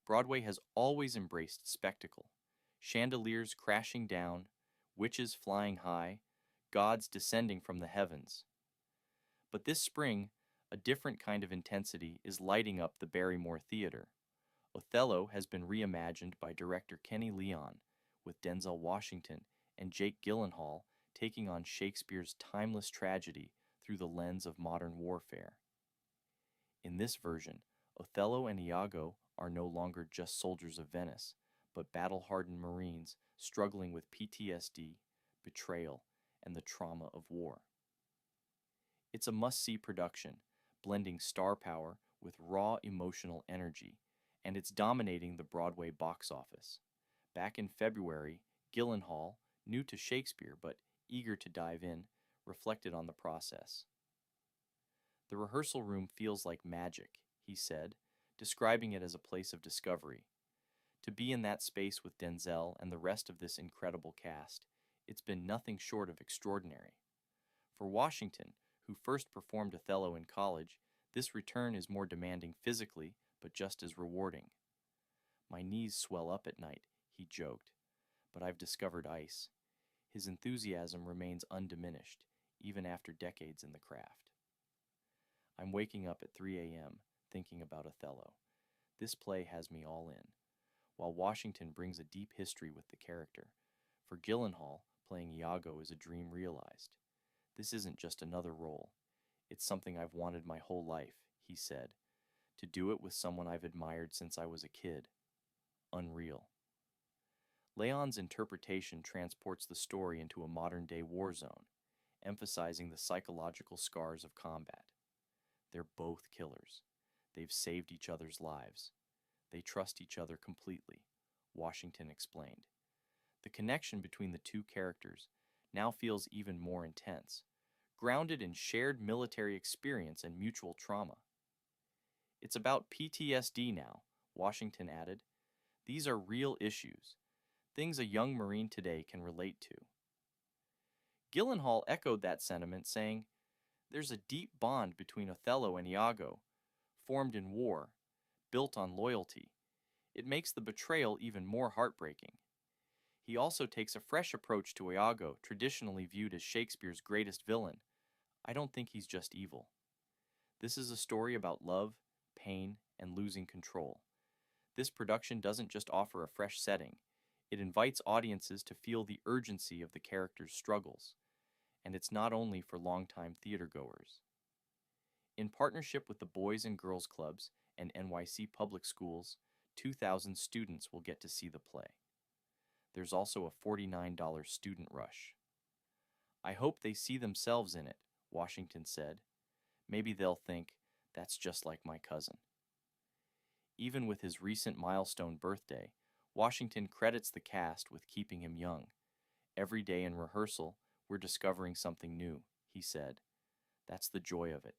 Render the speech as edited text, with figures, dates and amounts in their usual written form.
Broadway has always embraced spectacle. Chandeliers crashing down, witches flying high, gods descending from the heavens. But this spring, a different kind of intensity is lighting up the Barrymore Theater. Othello has been reimagined by director Kenny Leon, with Denzel Washington and Jake Gyllenhaal taking on Shakespeare's timeless tragedy through the lens of modern warfare. In this version, Othello and Iago are no longer just soldiers of Venice, but battle-hardened Marines struggling with PTSD, betrayal, and the trauma of war. It's a must-see production, blending star power with raw emotional energy, and it's dominating the Broadway box office. Back in February, Gyllenhaal, new to Shakespeare but eager to dive in, reflected on the process. "The rehearsal room feels like magic," he said, describing it as a place of discovery. To be in that space with Denzel and the rest of this incredible cast, it's been nothing short of extraordinary. For Washington, who first performed Othello in college, this return is more demanding physically, but just as rewarding. "My knees swell up at night," he joked, "but I've discovered ice." His enthusiasm remains undiminished, even after decades in the craft. "I'm waking up at 3 a.m., thinking about Othello. This play has me all in." While Washington brings a deep history with the character, for Gyllenhaal, playing Iago is a dream realized. "This isn't just another role. It's something I've wanted my whole life," he said. "To do it with someone I've admired since I was a kid. Unreal." Leon's interpretation transports the story into a modern-day war zone, emphasizing the psychological scars of combat. They're both killers. They've saved each other's lives. They trust each other completely, Washington explained. The connection between the two characters now feels even more intense, grounded in shared military experience and mutual trauma. "It's about PTSD now," Washington added. "These are real issues, things a young Marine today can relate to." Gyllenhaal echoed that sentiment, saying, "There's a deep bond between Othello and Iago, formed in war, built on loyalty. It makes the betrayal even more heartbreaking." He also takes a fresh approach to Iago, traditionally viewed as Shakespeare's greatest villain. "I don't think he's just evil. This is a story about love, pain, and losing control." This production doesn't just offer a fresh setting, it invites audiences to feel the urgency of the characters' struggles. And it's not only for longtime theatergoers. In partnership with the Boys and Girls Clubs and NYC Public Schools, 2,000 students will get to see the play. There's also a $49 student rush. "I hope they see themselves in it," Washington said. "Maybe they'll think, that's just like my cousin." Even with his recent milestone birthday, Washington credits the cast with keeping him young. "Every day in rehearsal, we're discovering something new," he said. "That's the joy of it.